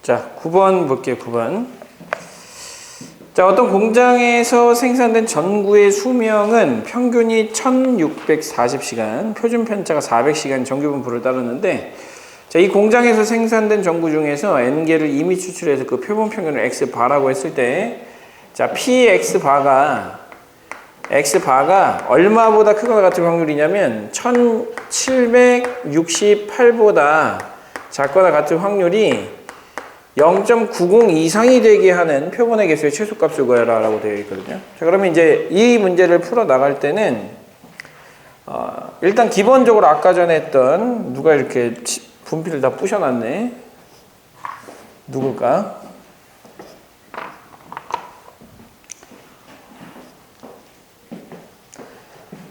자, 9번 볼게요. 9번. 자, 어떤 공장에서 생산된 전구의 수명은 평균이 1640시간, 표준 편차가 400시간 정규 분포를 따르는데, 자, 이 공장에서 생산된 전구 중에서 N개를 이미 추출해서 그 표본 평균을 X바라고 했을 때, 자, PX바가 얼마보다 크거나 같은 확률이냐면 1768보다 작거나 같은 확률이 0.90 이상이 되게 하는 표본의 개수의 최소값을 구해라 라고 되어 있거든요. 자, 그러면 이제 이 문제를 풀어 나갈 때는 일단 기본적으로 아까 전에 했던, 누가 이렇게 분필을 다 부셔놨네. 누굴까?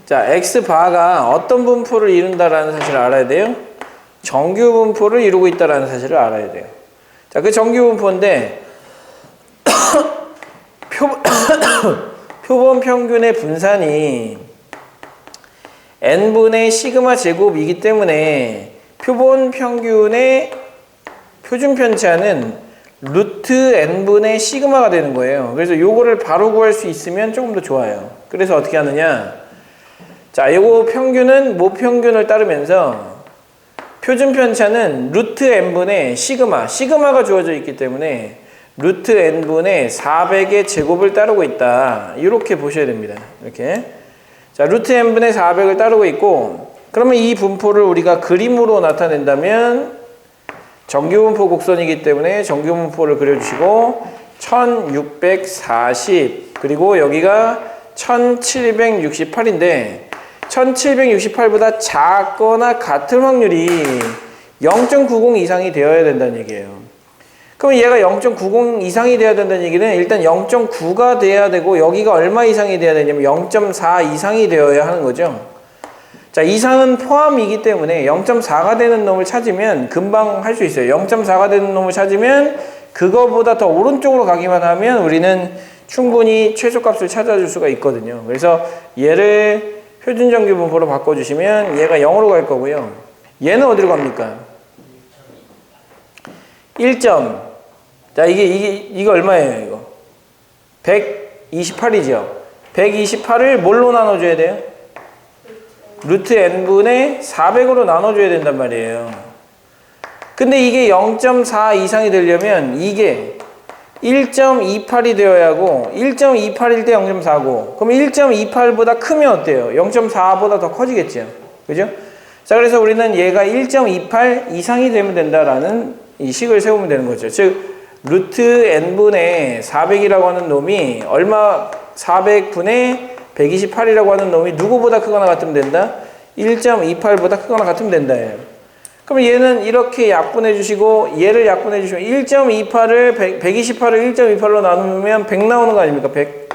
자, X바가 어떤 분포를 이룬다라는 사실을 알아야 돼요. 정규 분포를 이루고 있다라는 사실을 알아야 돼요. 자, 그 정규 분포인데 표본 평균의 분산이 n분의 시그마 제곱이기 때문에 표본 평균의 표준 편차는 루트 n분의 시그마가 되는 거예요. 그래서 요거를 바로 구할 수 있으면 조금 더 좋아요. 그래서 어떻게 하느냐? 자, 요거 평균은 모평균을 따르면서 표준 편차는 루트 n분의 시그마가 주어져 있기 때문에 루트 n분의 400의 제곱을 따르고 있다. 이렇게 보셔야 됩니다. 이렇게. 자, 루트 n분의 400을 따르고 있고, 그러면 이 분포를 우리가 그림으로 나타낸다면 정규 분포 곡선이기 때문에 정규 분포를 그려주시고 1640 그리고 여기가 1768인데 1768보다 작거나 같은 확률이 0.90 이상이 되어야 된다는 얘기예요. 그럼 얘가 0.90 이상이 되어야 된다는 얘기는 일단 0.9가 돼야 되고 여기가 얼마 이상이 돼야 되냐면 0.4 이상이 되어야 하는 거죠. 자, 이상은 포함이기 때문에 0.4가 되는 놈을 찾으면 금방 할 수 있어요. 0.4가 되는 놈을 찾으면 그거보다 더 오른쪽으로 가기만 하면 우리는 충분히 최소값을 찾아줄 수가 있거든요. 그래서 얘를 표준정규 분포로 바꿔주시면 얘가 0으로 갈 거고요. 얘는 어디로 갑니까? 1점. 자, 이게 얼마예요, 이거? 128이죠. 128을 뭘로 나눠줘야 돼요? 루트 n분의 400으로 나눠줘야 된단 말이에요. 근데 이게 0.4 이상이 되려면 이게 1.28이 되어야 하고 1.28일 때 0.4고 그럼 1.28보다 크면 어때요? 0.4보다 더 커지겠죠. 그죠? 자, 그래서 우리는 얘가 1.28 이상이 되면 된다라는 이 식을 세우면 되는 거죠. 즉 루트 n분의 400이라고 하는 놈이 얼마 400분의 128이라고 하는 놈이 누구보다 크거나 같으면 된다? 1.28보다 크거나 같으면 된다. 그럼 얘는 이렇게 약분해 주시고 얘를 약분해 주시면 1.28을 128을 1.28로 나누면 100 나오는 거 아닙니까? 100.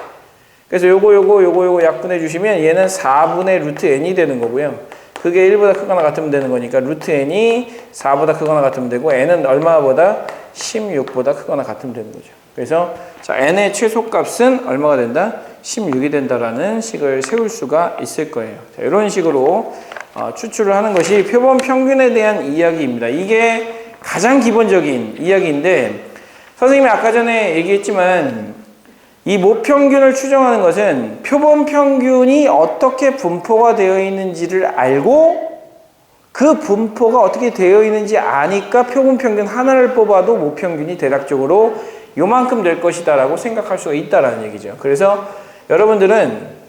그래서 요거 약분해 주시면 얘는 4분의 루트 n이 되는 거고요. 그게 1보다 크거나 같으면 되는 거니까 루트 n이 4보다 크거나 같으면 되고 n은 얼마보다 16보다 크거나 같으면 되는 거죠. 그래서 자, n의 최소값은 얼마가 된다? 16이 된다라는 식을 세울 수가 있을 거예요. 자, 이런 식으로 추출을 하는 것이 표본 평균에 대한 이야기입니다. 이게 가장 기본적인 이야기인데 선생님이 아까 전에 얘기했지만 이 모평균을 추정하는 것은 표본 평균이 어떻게 분포가 되어 있는지를 알고 그 분포가 어떻게 되어 있는지 아니까 표본 평균 하나를 뽑아도 모평균이 대략적으로 요만큼 될 것이다 라고 생각할 수가 있다라는 얘기죠. 그래서 여러분들은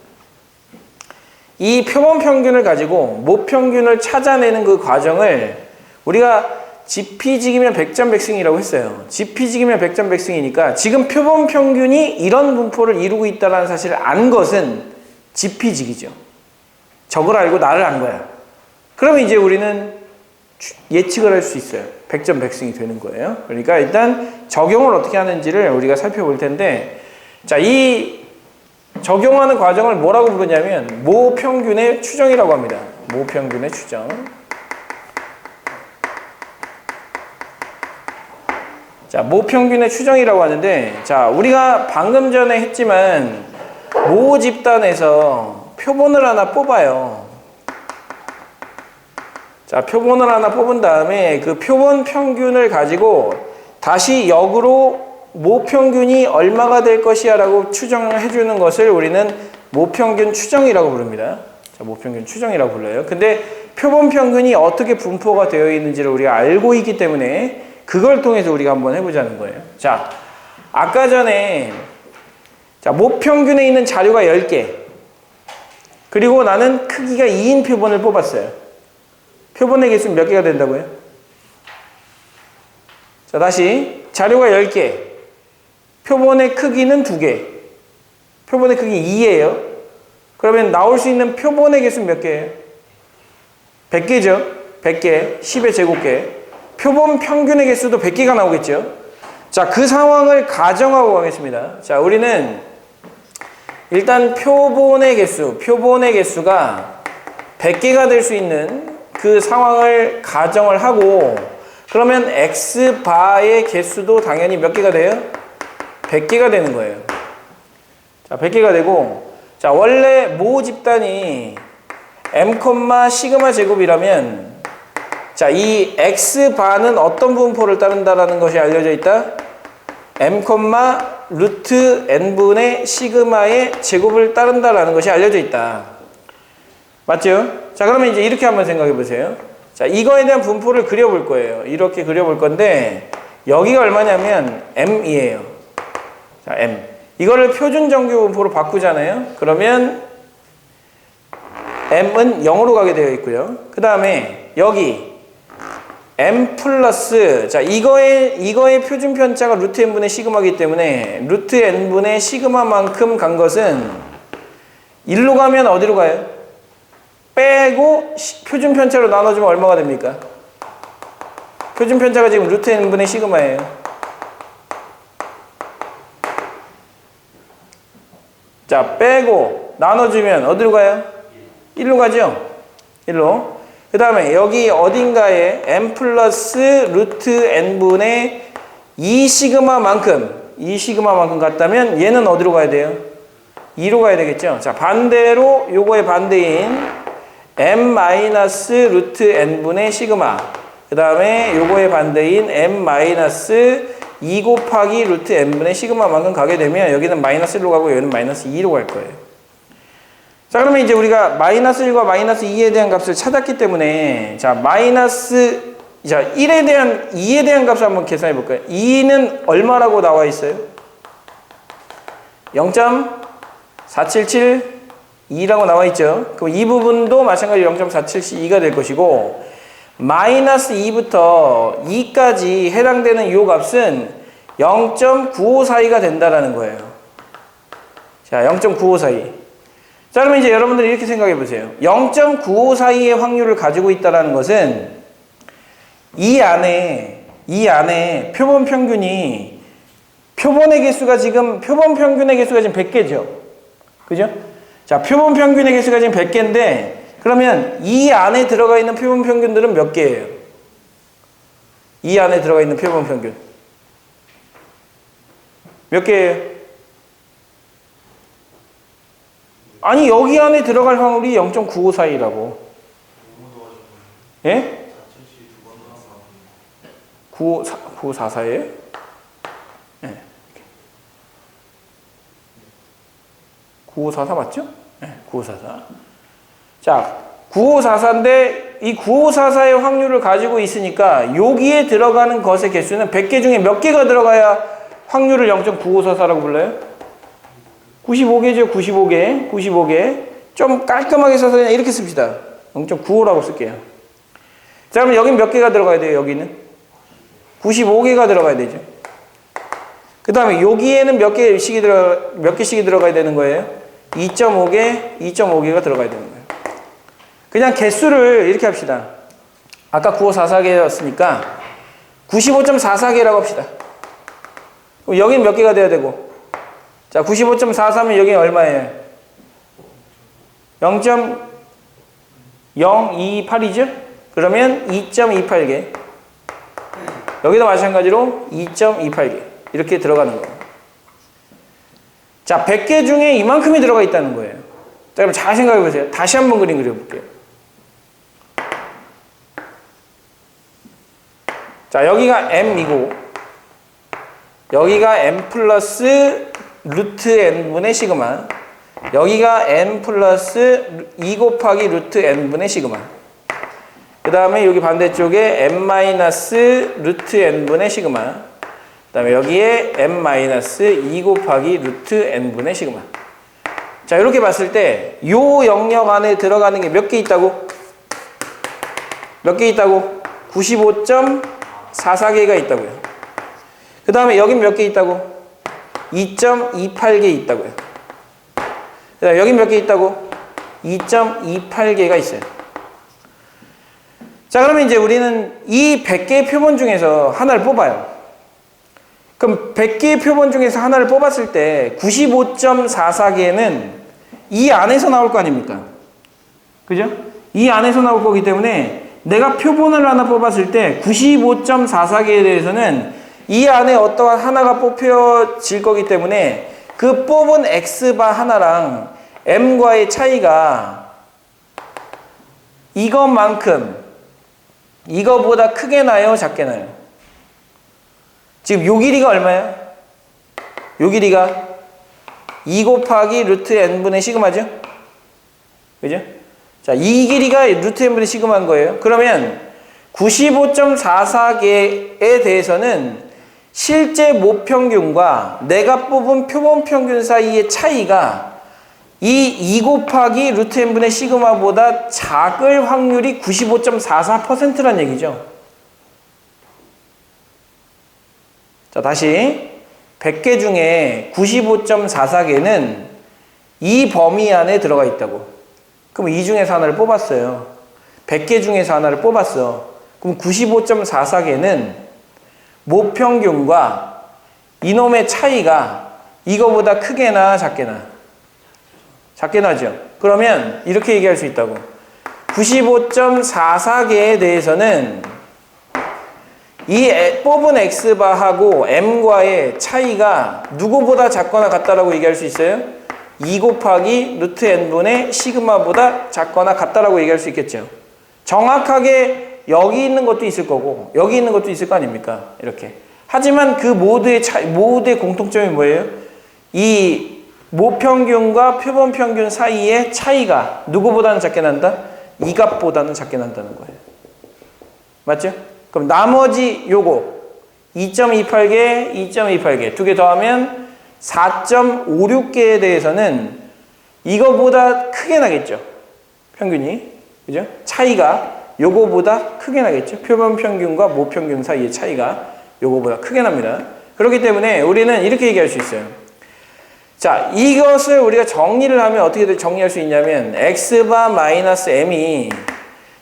이 표본 평균을 가지고 모평균을 찾아내는 그 과정을 우리가 지피지기면 백전백승이라고 했어요. 지피지기면 백전백승이니까 지금 표본 평균이 이런 분포를 이루고 있다는 사실을 안 것은 지피지기죠. 적을 알고 나를 안 거야. 그러면 이제 우리는 예측을 할 수 있어요. 백전백승이 되는 거예요. 그러니까 일단 적용을 어떻게 하는지를 우리가 살펴볼 텐데, 자, 이 적용하는 과정을 뭐라고 부르냐면 모평균의 추정이라고 합니다. 모평균의 추정. 자, 모평균의 추정이라고 하는데, 자, 우리가 방금 전에 했지만 모 집단에서 표본을 하나 뽑아요. 자, 표본을 하나 뽑은 다음에 그 표본 평균을 가지고 다시 역으로 모평균이 얼마가 될 것이야 라고 추정을 해주는 것을 우리는 모평균 추정이라고 부릅니다. 자, 모평균 추정이라고 불러요. 근데 표본 평균이 어떻게 분포가 되어 있는지를 우리가 알고 있기 때문에 그걸 통해서 우리가 한번 해보자는 거예요. 자, 아까 전에 자, 모평균에 있는 자료가 10개. 그리고 나는 크기가 2인 표본을 뽑았어요. 표본의 개수는 몇 개가 된다고요? 자, 다시 자료가 10개. 표본의 크기는 2개. 표본의 크기 2예요. 그러면 나올 수 있는 표본의 개수는 몇 개예요? 100개죠. 100개. 10의 제곱개. 표본 평균의 개수도 100개가 나오겠죠. 자, 그 상황을 가정하고 가겠습니다. 자, 우리는 일단 표본의 개수가 100개가 될 수 있는 그 상황을 가정을 하고, 그러면 X바의 개수도 당연히 몇 개가 돼요? 100개가 되는 거예요. 자, 100개가 되고, 자, 원래 모 집단이 M, 시그마 제곱이라면, 자, 이 X바는 어떤 분포를 따른다라는 것이 알려져 있다? M, 루트 n분의 시그마의 제곱을 따른다라는 것이 알려져 있다. 맞죠? 자, 그러면 이제 이렇게 한번 생각해 보세요. 자, 이거에 대한 분포를 그려볼 거예요. 이렇게 그려볼 건데, 여기가 얼마냐면 m이에요. 자, m. 이거를 표준 정규 분포로 바꾸잖아요. 그러면 m은 0으로 가게 되어 있고요. 그 다음에 여기 m 플러스, 자, 이거의 표준 편차가 루트 n분의 시그마이기 때문에 루트 n분의 시그마만큼 간 것은 1로 가면 어디로 가요? 빼고 표준 편차로 나눠주면 얼마가 됩니까? 표준 편차가 지금 루트 n분의 시그마예요. 자, 빼고 나눠주면 어디로 가요? 1로 가죠? 1로. 그 다음에 여기 어딘가에 m 플러스 루트 n분의 2시그마만큼 갔다면 얘는 어디로 가야 돼요? 2로 가야 되겠죠? 자, 반대로 요거의 반대인 m 마이너스 루트 n분의 시그마, 그 다음에 요거의 반대인 m 마이너스 2 곱하기 루트 n분의 시그마만큼 가게 되면 여기는 마이너스 1로 가고 여기는 마이너스 2로 갈 거예요. 자, 그러면 이제 우리가 마이너스 1과 마이너스 2에 대한 값을 찾았기 때문에, 자, 마이너스, 자, 1에 대한, 2에 대한 값을 한번 계산해 볼까요? 2는 얼마라고 나와 있어요? 0.4772라고 나와 있죠. 그럼 이 부분도 마찬가지로 0.4772가 될 것이고, 마이너스 2부터 2까지 해당되는 이 값은 0.9542가 된다라는 거예요. 자, 0.9542. 자, 그러면 이제 여러분들이 이렇게 생각해 보세요. 0.9542의 확률을 가지고 있다는 것은 이 안에 표본 평균의 개수가 지금, 표본 평균의 개수가 지금 100개죠. 그죠? 자, 표본 평균의 개수가 지금 100개인데, 그러면 이 안에 들어가 있는 표본 평균들은 몇 개예요? 이 안에 들어가 있는 표본 평균. 몇 개예요? 아니, 여기 안에 들어갈 확률이 0.9542라고. 예? 9544예요? 예. 9544 맞죠? 예, 9544. 자, 9544인데 이 9544의 확률을 가지고 있으니까 여기에 들어가는 것의 개수는 100개 중에 몇 개가 들어가야 확률을 0.9544라고 불러요? 95개죠. 95개. 좀 깔끔하게 써서 그냥 이렇게 씁시다. 0.95라고 쓸게요. 자, 그럼 여긴 몇 개가 들어가야 돼요? 여기는 95개가 들어가야 되죠. 그 다음에 여기에는 몇 개씩이 들어가야 되는 거예요? 2.5개가 들어가야 되는 거예요. 그냥 개수를 이렇게 합시다. 아까 9544개였으니까 95.44개라고 합시다. 그럼 여기는 몇 개가 돼야 되고, 자, 95.43면 여기 얼마예요? 0.028이죠? 그러면 2.28개. 여기도 마찬가지로 2.28개. 이렇게 들어가는 거예요. 자, 100개 중에 이만큼이 들어가 있다는 거예요. 자, 그럼 잘 생각해 보세요. 다시 한번 그림 그려볼게요. 자, 여기가 M이고, 여기가 n 플러스 루트 n분의 시그마, 여기가 n 플러스 2 곱하기 루트 n분의 시그마, 그 다음에 여기 반대쪽에 n 마이너스 루트 n분의 시그마, 그 다음에 여기에 n 마이너스 2 곱하기 루트 n분의 시그마. 자, 이렇게 봤을 때 요 영역 안에 들어가는 게 몇 개 있다고? 몇 개 있다고? 95.44개가 있다고요. 그 다음에 여긴 몇 개 있다고? 2.28개 있다고요. 그 다음에 여긴 몇 개 있다고? 2.28개가 있어요. 자, 그러면 이제 우리는 이 100개의 표본 중에서 하나를 뽑아요. 그럼 100개의 표본 중에서 하나를 뽑았을 때 95.44개는 이 안에서 나올 거 아닙니까? 그죠? 이 안에서 나올 거기 때문에 내가 표본을 하나 뽑았을 때 95.44개에 대해서는 이 안에 어떠한 하나가 뽑혀질 거기 때문에 그 뽑은 x바 하나랑 m과의 차이가 이것만큼, 이거보다 크게 나요, 작게 나요? 지금 요 길이가 얼마예요? 요 길이가 2 곱하기 루트 n분의 시그마죠? 그죠? 자, 이 길이가 루트 n분의 시그마인 거예요. 그러면 95.44개에 대해서는 실제 모평균과 내가 뽑은 표본 평균 사이의 차이가 이 2 곱하기 루트 n분의 시그마보다 작을 확률이 95.44%란 얘기죠. 자, 다시 100개 중에 95.44개는 이 범위 안에 들어가 있다고. 그럼 이 중에서 하나를 뽑았어요. 100개 중에서 하나를 뽑았어. 그럼 95.44개는 모평균과 이놈의 차이가 이거보다 크게 나 작게 나? 작게 나죠. 그러면 이렇게 얘기할 수 있다고. 95.44개에 대해서는 이 뽑은 x바하고 m과의 차이가 누구보다 작거나 같다라고 얘기할 수 있어요? 2 곱하기 루트 n분의 시그마보다 작거나 같다라고 얘기할 수 있겠죠. 정확하게 여기 있는 것도 있을 거고 여기 있는 것도 있을 거 아닙니까? 이렇게. 하지만 그 모두의 모두의 공통점이 뭐예요? 이 모평균과 표본평균 사이의 차이가 누구보다는 작게 난다? 이 값보다는 작게 난다는 거예요. 맞죠? 그럼 나머지 요거 2.28개, 2.28개 두 개 더하면 4.56개에 대해서는 이거보다 크게 나겠죠. 평균이. 그죠? 차이가 요거보다 크게 나겠죠. 표본 평균과 모평균 사이의 차이가 요거보다 크게 납니다. 그렇기 때문에 우리는 이렇게 얘기할 수 있어요. 자, 이것을 우리가 정리를 하면 어떻게 정리할 수 있냐면 x바 마이너스 m이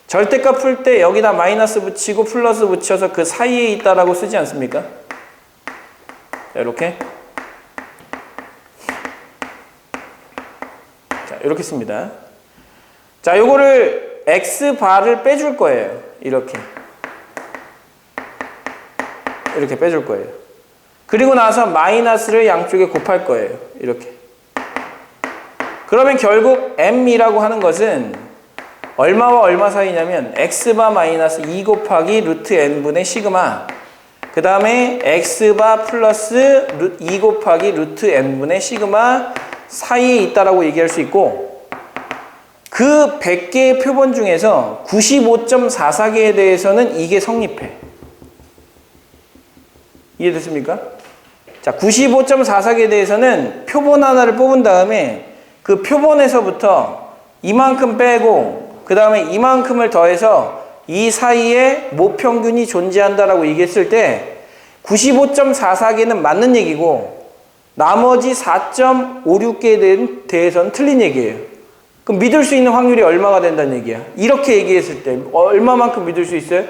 절대값 풀 때 여기다 마이너스 붙이고 플러스 붙여서 그 사이에 있다라고 쓰지 않습니까? 자, 이렇게. 자, 이렇게 씁니다. 자, 요거를 x바를 빼줄 거예요. 이렇게. 이렇게 빼줄 거예요. 그리고 나서 마이너스를 양쪽에 곱할 거예요. 이렇게. 그러면 결국 m이라고 하는 것은 얼마와 얼마 사이냐면 x바 마이너스 2 곱하기 루트 n분의 시그마, 그 다음에 x바 플러스 2 곱하기 루트 n분의 시그마 사이에 있다라고 얘기할 수 있고, 그 100개의 표본 중에서 95.44개에 대해서는 이게 성립해. 이해됐습니까? 자, 95.44개에 대해서는 표본 하나를 뽑은 다음에 그 표본에서부터 이만큼 빼고 그 다음에 이만큼을 더해서 이 사이에 모평균이 존재한다라고 얘기했을 때 95.44개는 맞는 얘기고 나머지 4.56개에 대해서는 틀린 얘기예요. 그럼 믿을 수 있는 확률이 얼마가 된다는 얘기야? 이렇게 얘기했을 때 얼마만큼 믿을 수 있어요?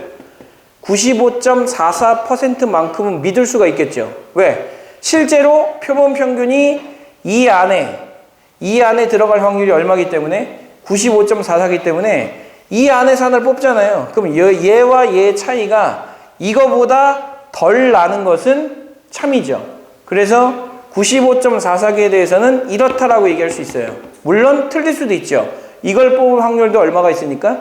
95.44%만큼은 믿을 수가 있겠죠. 왜? 실제로 표본 평균이 이 안에 들어갈 확률이 얼마기 때문에 95.44이기 때문에 이 안에서 하나를 뽑잖아요. 그럼 얘와 얘의 차이가 이거보다 덜 나는 것은 참이죠. 그래서 95.44개에 대해서는 이렇다라고 얘기할 수 있어요. 물론 틀릴 수도 있죠. 이걸 뽑을 확률도 얼마가 있으니까?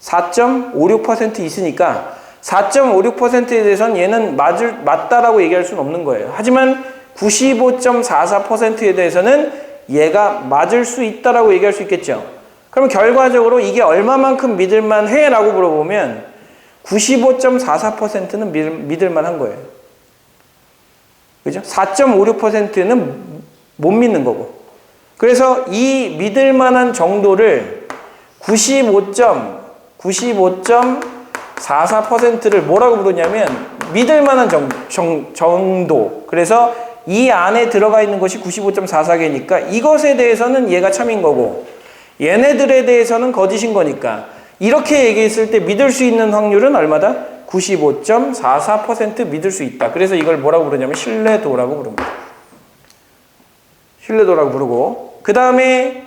4.56% 있으니까 4.56%에 대해서는 얘는 맞다라고 얘기할 수는 없는 거예요. 하지만 95.44%에 대해서는 얘가 맞을 수 있다라고 얘기할 수 있겠죠. 그럼 결과적으로 이게 얼마만큼 믿을만 해라고 물어보면 95.44%는 믿을만한 거예요. 그죠? 4.56%는 못 믿는 거고. 그래서 이 믿을만한 정도를 95.44%를 뭐라고 부르냐면 믿을만한 정도. 그래서 이 안에 들어가 있는 것이 95.44개니까 이것에 대해서는 얘가 참인 거고 얘네들에 대해서는 거짓인 거니까 이렇게 얘기했을 때 믿을 수 있는 확률은 얼마다? 95.44% 믿을 수 있다. 그래서 이걸 뭐라고 부르냐면 신뢰도라고 부릅니다. 신뢰도라고 부르고 그 다음에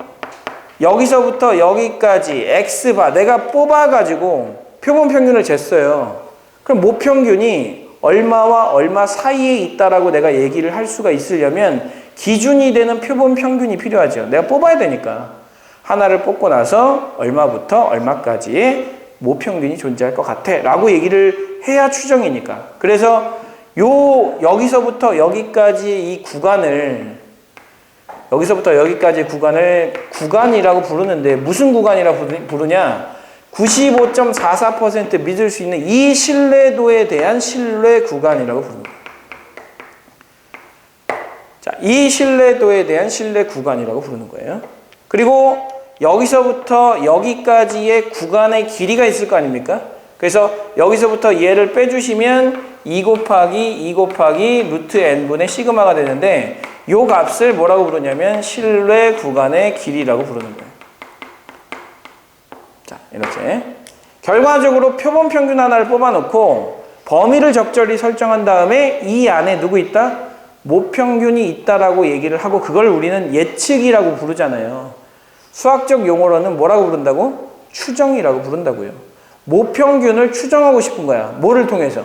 여기서부터 여기까지 X바 내가 뽑아가지고 표본 평균을 쟀어요. 그럼 모평균이 얼마와 얼마 사이에 있다라고 내가 얘기를 할 수가 있으려면 기준이 되는 표본 평균이 필요하죠. 내가 뽑아야 되니까. 하나를 뽑고 나서 얼마부터 얼마까지의 모평균이 존재할 것 같아 라고 얘기를 해야 추정이니까. 그래서 여기서부터 여기까지 이 구간을 여기서부터 여기까지 구간을 구간이라고 부르는데 무슨 구간이라고 부르냐? 95.44% 믿을 수 있는 이 신뢰도에 대한 신뢰 구간이라고 부릅니다. 자, 이 신뢰도에 대한 신뢰 구간이라고 부르는 거예요. 그리고 여기서부터 여기까지의 구간의 길이가 있을 거 아닙니까? 그래서 여기서부터 얘를 빼주시면 2 곱하기 루트 n분의 시그마가 되는데 이 값을 뭐라고 부르냐면 신뢰 구간의 길이라고 부르는 거예요. 자, 이렇게 결과적으로 표본 평균 하나를 뽑아놓고 범위를 적절히 설정한 다음에 이 안에 누구 있다? 모평균이 있다라고 얘기를 하고 그걸 우리는 예측이라고 부르잖아요. 수학적 용어로는 뭐라고 부른다고? 추정이라고 부른다고요. 모평균을 추정하고 싶은 거야. 뭐를 통해서?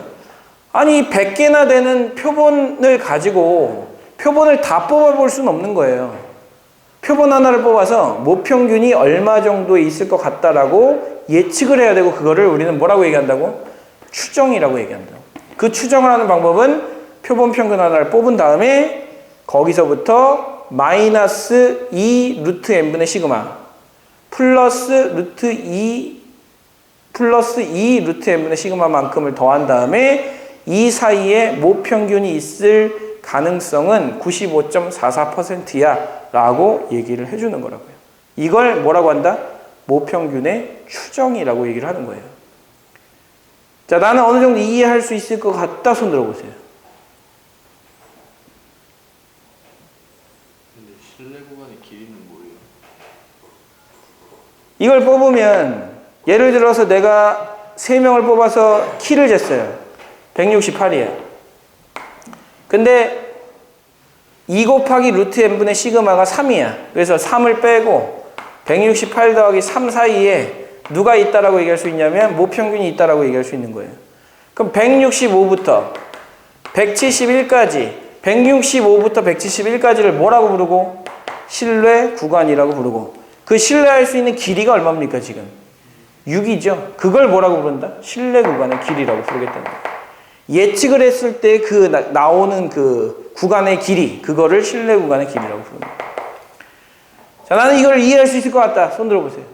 아니 100개나 되는 표본을 가지고 표본을 다 뽑아볼 수는 없는 거예요. 표본 하나를 뽑아서 모평균이 얼마 정도에 있을 것 같다라고 예측을 해야 되고 그거를 우리는 뭐라고 얘기한다고? 추정이라고 얘기한다고. 그 추정을 하는 방법은 표본 평균 하나를 뽑은 다음에 거기서부터 마이너스 2 루트 n분의 시그마 플러스 2 루트 n분의 시그마만큼을 더한 다음에 이 사이에 모평균이 있을 가능성은 95.44%야 라고 얘기를 해주는 거라고요. 이걸 뭐라고 한다? 모평균의 추정이라고 얘기를 하는 거예요. 자, 나는 어느 정도 이해할 수 있을 것 같다. 손 들어보세요. 근데 신뢰 구간의 길이는 뭐예요? 이걸 뽑으면 예를 들어서 내가 3명을 뽑아서 키를 쟀어요. 168이에요. 근데 2 곱하기 루트 n분의 시그마가 3이야. 그래서 3을 빼고 168 더하기 3 사이에 누가 있다라고 얘기할 수 있냐면 모평균이 있다라고 얘기할 수 있는 거예요. 그럼 165부터 171까지 165부터 171까지를 뭐라고 부르고? 신뢰 구간이라고 부르고 그 신뢰할 수 있는 길이가 얼마입니까 지금? 6이죠. 그걸 뭐라고 부른다? 신뢰 구간의 길이라고 부르겠다는 거예요. 예측을 했을 때 그 나오는 그 구간의 길이 그거를 신뢰 구간의 길이라고 부릅니다. 자, 나는 이걸 이해할 수 있을 것 같다. 손 들어보세요.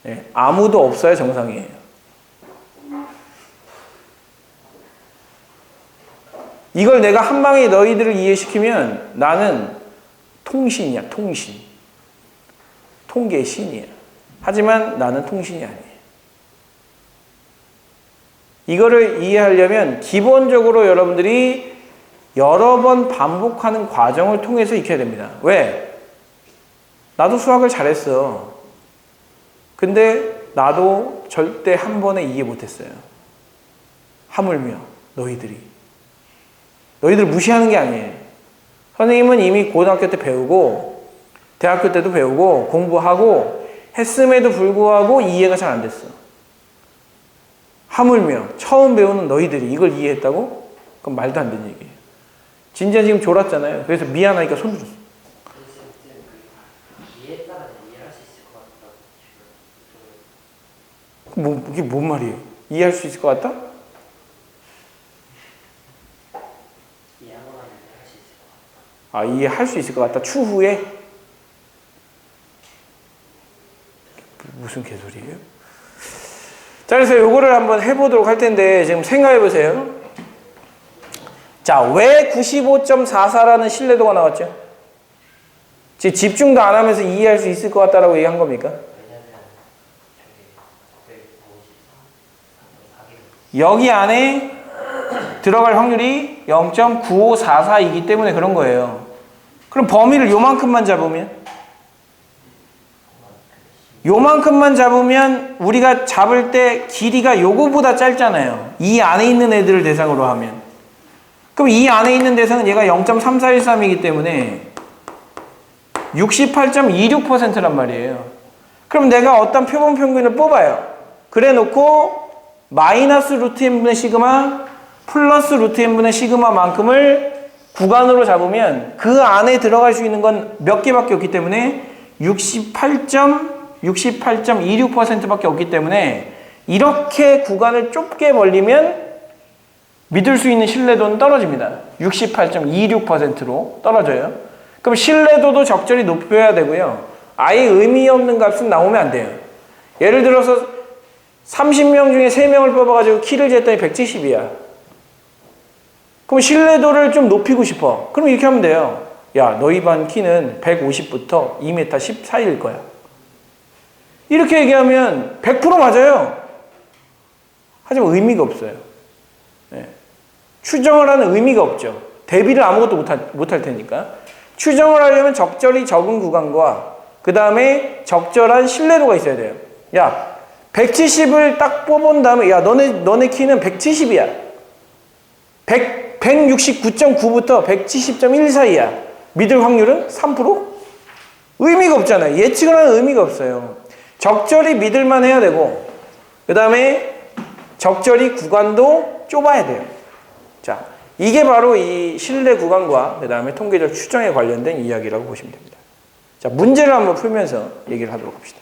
네, 아무도 없어야 정상이에요. 이걸 내가 한 방에 너희들을 이해시키면 나는 통신이야. 통신. 통계의 신이야. 하지만 나는 통신이 아니에요. 이거를 이해하려면 기본적으로 여러분들이 여러 번 반복하는 과정을 통해서 익혀야 됩니다. 왜? 나도 수학을 잘했어. 근데 나도 절대 한 번에 이해 못했어요. 하물며 너희들 무시하는 게 아니에요. 선생님은 이미 고등학교 때 배우고 대학교 때도 배우고 공부하고 했음에도 불구하고 이해가 잘 안 됐어. 하물며 처음 배우는 너희들이 이걸 이해했다고? 그럼 말도 안 되는 얘기예요. 진짜 지금 졸았잖아요. 그래서 미안하니까 손 들었어. 이해에 따라 이해할 수 있을 것 이게 뭔 말이에요? 이해할 수 있을 것 같다? 아, 이해할 수 있을 것 같다. 추후에? 무슨 개소리예요? 자, 그래서 요거를 한번 해보도록 할 텐데 지금 생각해 보세요. 자, 왜 95.44라는 신뢰도가 나왔죠? 지금 집중도 안 하면서 이해할 수 있을 것 같다라고 얘기한 겁니까? 여기 안에 들어갈 확률이 0.9544이기 때문에 그런 거예요. 그럼 범위를 요만큼만 잡으면? 요만큼만 잡으면 우리가 잡을 때 길이가 요거보다 짧잖아요. 이 안에 있는 애들을 대상으로 하면. 그럼 이 안에 있는 대상은 얘가 0.3413이기 때문에 68.26%란 말이에요. 그럼 내가 어떤 표본 평균을 뽑아요. 그래 놓고 마이너스 루트 n분의 시그마 플러스 루트 n분의 시그마만큼을 구간으로 잡으면 그 안에 들어갈 수 있는 건 몇 개밖에 없기 때문에 68.26%밖에 없기 때문에 이렇게 구간을 좁게 벌리면 믿을 수 있는 신뢰도는 떨어집니다. 68.26%로 떨어져요. 그럼 신뢰도도 적절히 높여야 되고요. 아예 의미 없는 값은 나오면 안 돼요. 예를 들어서 30명 중에 3명을 뽑아가지고 키를 쟀더니 170이야. 그럼 신뢰도를 좀 높이고 싶어. 그럼 이렇게 하면 돼요. 야, 너희 반 키는 150부터 2m 14일 거야. 이렇게 얘기하면 100% 맞아요. 하지만 의미가 없어요. 네. 추정을 하는 의미가 없죠. 대비를 아무것도 못할 테니까. 추정을 하려면 적절히 적은 구간과 그 다음에 적절한 신뢰도가 있어야 돼요. 야, 170을 딱 뽑은 다음에 야, 너네 키는 170이야. 169.9부터 170.1 사이야. 믿을 확률은 3%? 의미가 없잖아요. 예측을 하는 의미가 없어요. 적절히 믿을만 해야 되고 그 다음에 적절히 구간도 좁아야 돼요. 자, 이게 바로 이 신뢰 구간과 그 다음에 통계적 추정에 관련된 이야기라고 보시면 됩니다. 자, 문제를 한번 풀면서 얘기를 하도록 합시다.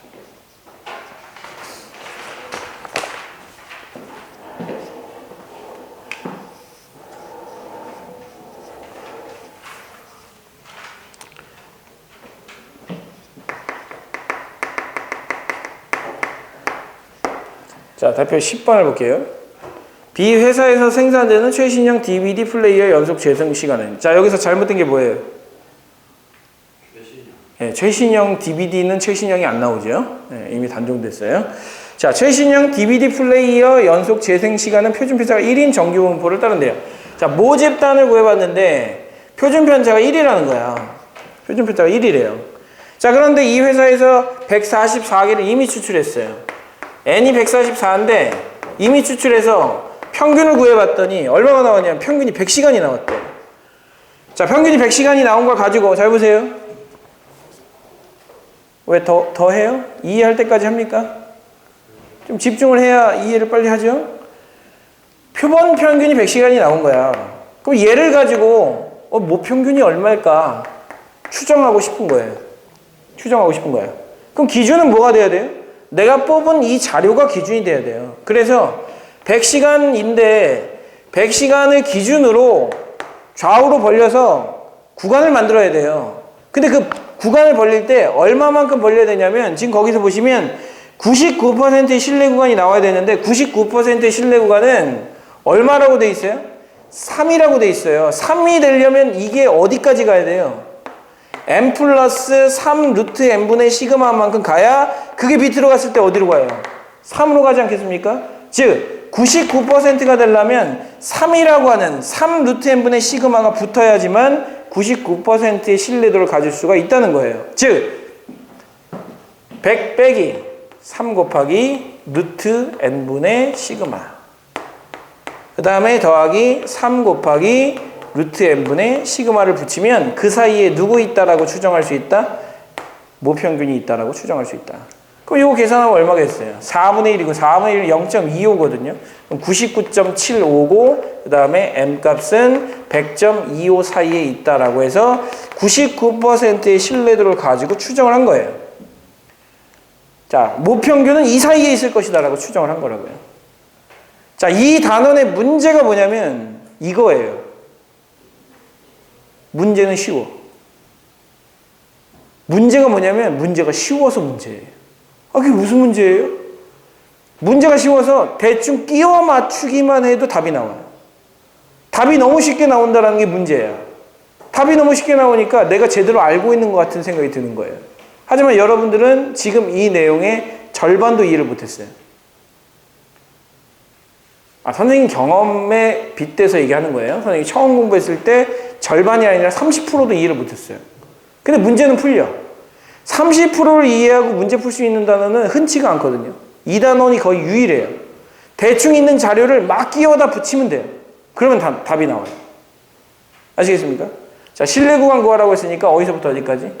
자, 대표 10번을 볼게요. B 회사에서 생산되는 최신형 DVD 플레이어 연속 재생 시간은? 자, 여기서 잘못된 게 뭐예요? 네, 최신형 DVD는 최신형이 안 나오죠. 네, 이미 단종됐어요. 자, 최신형 DVD 플레이어 연속 재생 시간은 표준 편차가 1인 정규 분포를 따른대요. 자, 모집단을 구해봤는데 표준 편차가 1이라는 거야. 표준 편차가 1이래요. 자, 그런데 이 회사에서 144개를 이미 추출했어요. n이 144인데 이미 추출해서 평균을 구해봤더니 얼마가 나왔냐면 평균이 100시간이 나왔대. 자, 평균이 100시간이 나온 걸 가지고 잘 보세요. 왜 더 해요? 이해할 때까지 합니까? 좀 집중을 해야 이해를 빨리 하죠? 표본 평균이 100시간이 나온 거야. 그럼 얘를 가지고 뭐 평균이 얼마일까 추정하고 싶은 거예요. 추정하고 싶은 거예요. 그럼 기준은 뭐가 돼야 돼요? 내가 뽑은 이 자료가 기준이 돼야 돼요. 그래서 100시간인데 100시간을 기준으로 좌우로 벌려서 구간을 만들어야 돼요. 근데 그 구간을 벌릴 때 얼마만큼 벌려야 되냐면 지금 거기서 보시면 99%의 신뢰 구간이 나와야 되는데 99%의 신뢰 구간은 얼마라고 돼 있어요? 3이라고 돼 있어요. 3이 되려면 이게 어디까지 가야 돼요? n 플러스 3 루트 n분의 시그마만큼 가야 그게 밑으로 갔을 때 어디로 가요? 3으로 가지 않겠습니까? 즉 99%가 되려면 3이라고 하는 3 루트 n분의 시그마가 붙어야지만 99%의 신뢰도를 가질 수가 있다는 거예요. 즉 100 빼기 3 곱하기 루트 n분의 시그마 그 다음에 더하기 3 곱하기 루트 n분의 시그마를 붙이면 그 사이에 누구 있다라고 추정할 수 있다? 모평균이 있다라고 추정할 수 있다. 그럼 이거 계산하면 얼마겠어요? 4분의 1이고 4분의 1은 0.25거든요. 그럼 99.759 그 다음에 m값은 100.25 사이에 있다라고 해서 99%의 신뢰도를 가지고 추정을 한 거예요. 자, 모평균은 이 사이에 있을 것이다라고 추정을 한 거라고요. 자, 이 단원의 문제가 뭐냐면 이거예요. 문제는 쉬워. 문제가 뭐냐면 문제가 쉬워서 문제예요. 아, 그게 무슨 문제예요? 문제가 쉬워서 대충 끼워 맞추기만 해도 답이 나와요. 답이 너무 쉽게 나온다는 게 문제야. 답이 너무 쉽게 나오니까 내가 제대로 알고 있는 것 같은 생각이 드는 거예요. 하지만 여러분들은 지금 이 내용의 절반도 이해를 못했어요. 선생님 경험에 빗대서 얘기하는 거예요. 선생님이 처음 공부했을 때 절반이 아니라 30%도 이해를 못했어요. 근데 문제는 풀려. 30%를 이해하고 문제 풀 수 있는 단어는 흔치가 않거든요. 이 단원이 거의 유일해요. 대충 있는 자료를 막 끼워다 붙이면 돼요. 그러면 답이 나와요. 아시겠습니까? 자, 신뢰 구간 구하라고 했으니까 어디서부터 어디까지?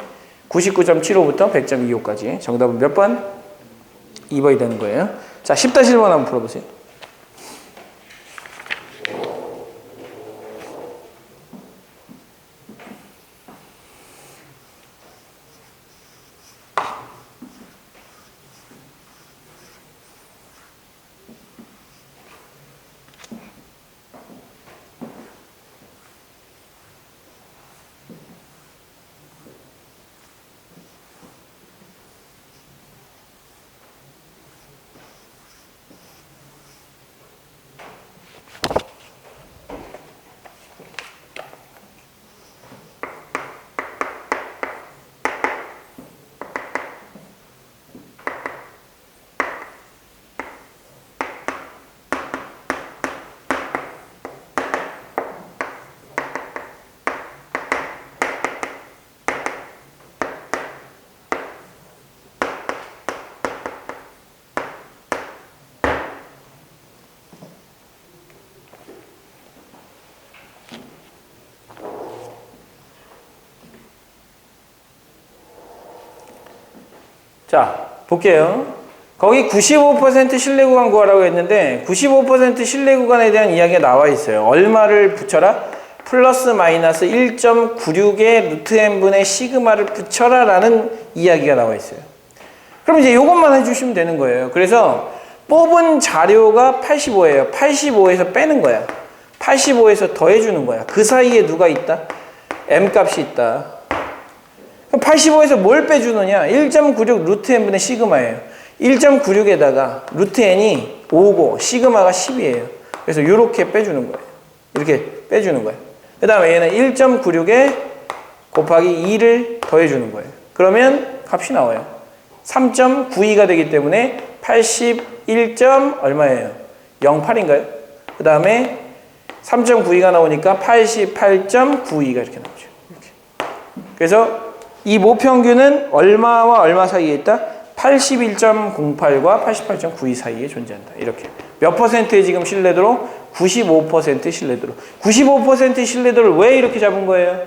99.75부터 100.25까지. 정답은 몇 번? 2번이 되는 거예요. 자, 10-1번 한번 풀어보세요. 자, 볼게요. 거기 95% 신뢰 구간 구하라고 했는데 95% 신뢰 구간에 대한 이야기가 나와 있어요. 얼마를 붙여라? 플러스 마이너스 1.96의 루트 n분의 시그마를 붙여라 라는 이야기가 나와 있어요. 그럼 이제 이것만 해주시면 되는 거예요. 그래서 뽑은 자료가 85예요. 85에서 빼는 거야. 85에서 더해주는 거야. 그 사이에 누가 있다? m 값이 있다. 85에서 뭘 빼주느냐? 1.96 루트 n분의 시그마예요. 1.96에다가 루트 n이 5고 시그마가 10이에요. 그래서 이렇게 빼주는 거예요. 이렇게 빼주는 거예요. 그 다음에 얘는 1.96에 곱하기 2를 더해주는 거예요. 그러면 값이 나와요. 3.92가 되기 때문에 81. 얼마예요? 08인가요? 그 다음에 3.92가 나오니까 88.92가 이렇게 나오죠. 이렇게. 그래서 이 모평균은 얼마와 얼마 사이에 있다? 81.08과 88.92 사이에 존재한다. 이렇게. 몇 퍼센트의 지금 신뢰도로? 95% 신뢰도로. 95% 신뢰도를 왜 이렇게 잡은 거예요?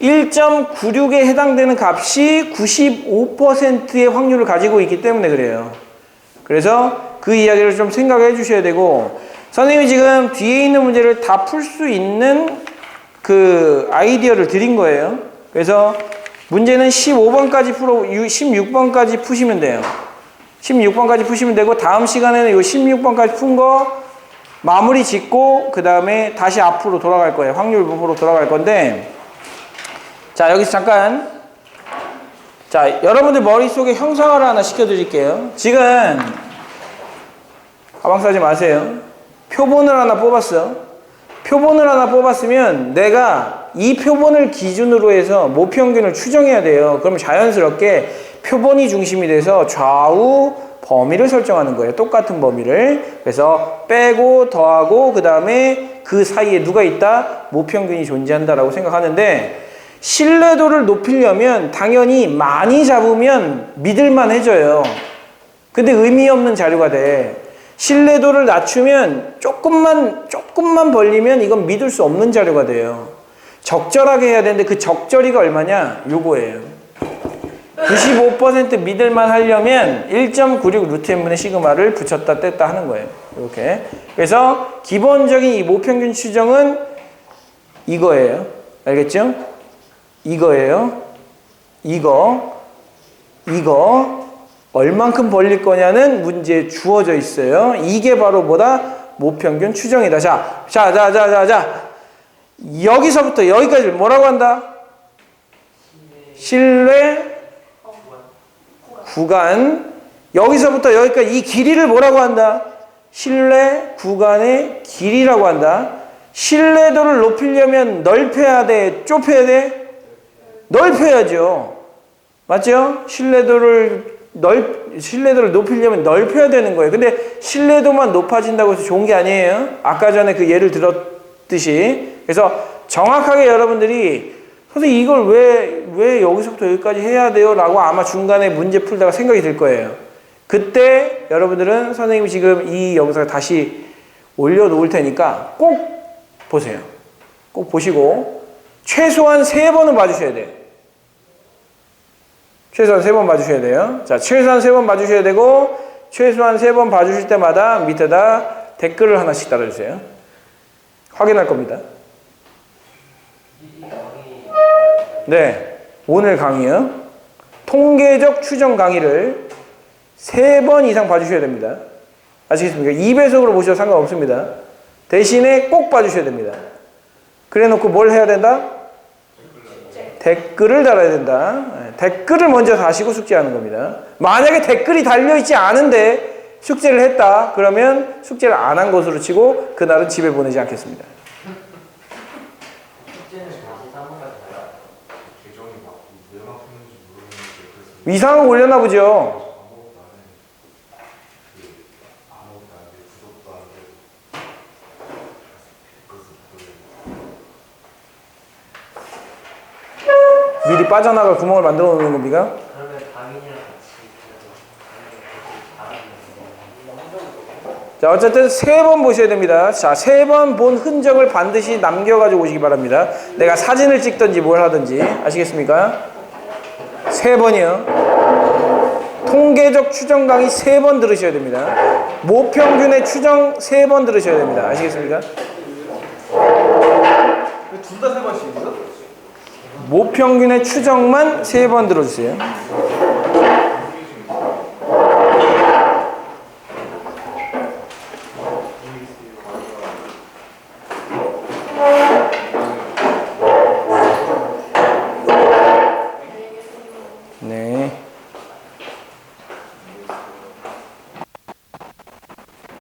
1.96에 해당되는 값이 95%의 확률을 가지고 있기 때문에 그래요. 그래서 그 이야기를 좀 생각해 주셔야 되고, 선생님이 지금 뒤에 있는 문제를 다 풀 수 있는 그 아이디어를 드린 거예요. 그래서 문제는 15번까지 16번까지 푸시면 돼요. 16번까지 푸시면 되고, 다음 시간에는 이 16번까지 푼 거 마무리 짓고, 그 다음에 다시 앞으로 돌아갈 거예요. 확률 부분으로 돌아갈 건데, 자, 여기서 잠깐, 자, 여러분들 머릿속에 형상화를 하나 시켜드릴게요. 지금, 가방 싸지 마세요. 표본을 하나 뽑았어. 표본을 하나 뽑았으면 내가 이 표본을 기준으로 해서 모평균을 추정해야 돼요. 그럼 자연스럽게 표본이 중심이 돼서 좌우 범위를 설정하는 거예요. 똑같은 범위를. 그래서 빼고 더하고 그 다음에 그 사이에 누가 있다? 모평균이 존재한다라고 생각하는데, 신뢰도를 높이려면 당연히 많이 잡으면 믿을만해져요. 근데 의미 없는 자료가 돼. 신뢰도를 낮추면 조금만 벌리면 이건 믿을 수 없는 자료가 돼요. 적절하게 해야 되는데 그 적절히가 얼마냐? 요거예요. 95% 믿을만 하려면 1.96 루트 n분의 시그마를 붙였다 뗐다 하는 거예요. 이렇게. 그래서 기본적인 이 모평균 추정은 이거예요. 알겠죠? 이거예요. 이거, 얼만큼 벌릴 거냐는 문제에 주어져 있어요. 이게 바로 뭐다? 모평균 추정이다. 자. 여기서부터 여기까지 뭐라고 한다? 신뢰 구간. 여기서부터 여기까지 이 길이를 뭐라고 한다? 신뢰 구간의 길이라고 한다. 신뢰도를 높이려면 넓혀야 돼? 좁혀야 돼? 넓혀야죠. 맞죠? 신뢰도를 높이려면 넓혀야 되는 거예요. 근데 신뢰도만 높아진다고 해서 좋은 게 아니에요. 아까 전에 그 예를 들었듯이. 그래서 정확하게 여러분들이 선생님 이걸 왜 여기서부터 여기까지 해야 돼요? 라고 아마 중간에 문제 풀다가 생각이 들 거예요. 그때 여러분들은 선생님이 지금 이 영상을 다시 올려놓을 테니까 꼭 보세요. 꼭 보시고 최소한 3번은 봐주셔야 돼요. 최소한 3번 봐주셔야 돼요. 자, 최소한 3번 봐주셔야 되고 최소한 3번 봐주실 때마다 밑에다 댓글을 하나씩 달아주세요. 확인할 겁니다. 네, 오늘 강의요. 통계적 추정 강의를 3번 이상 봐주셔야 됩니다. 아시겠습니까? 2배속으로 보셔도 상관없습니다. 대신에 꼭 봐주셔야 됩니다. 그래 놓고 뭘 해야 된다? 댓글을 달아야 된다. 댓글을 먼저 다시고 숙제하는 겁니다. 만약에 댓글이 달려있지 않은데 숙제를 했다. 그러면 숙제를 안 한 것으로 치고 그날은 집에 보내지 않겠습니다. 이상한 거 올렸나 보죠. 미리 빠져나갈 구멍을 만들어 놓는 겁니까? 그러면 강인이랑 같이 자, 어쨌든 3번 보셔야 됩니다. 자, 3번 본 흔적을 반드시 남겨가지고 오시기 바랍니다. 내가 사진을 찍든지 뭘 하든지. 아시겠습니까? 3번이요. 통계적 추정 강의 3번 들으셔야 됩니다. 모평균의 추정 3번 들으셔야 됩니다. 아시겠습니까? 둘 다 3번씩이죠? 모평균의 추정만 3번 들어주세요.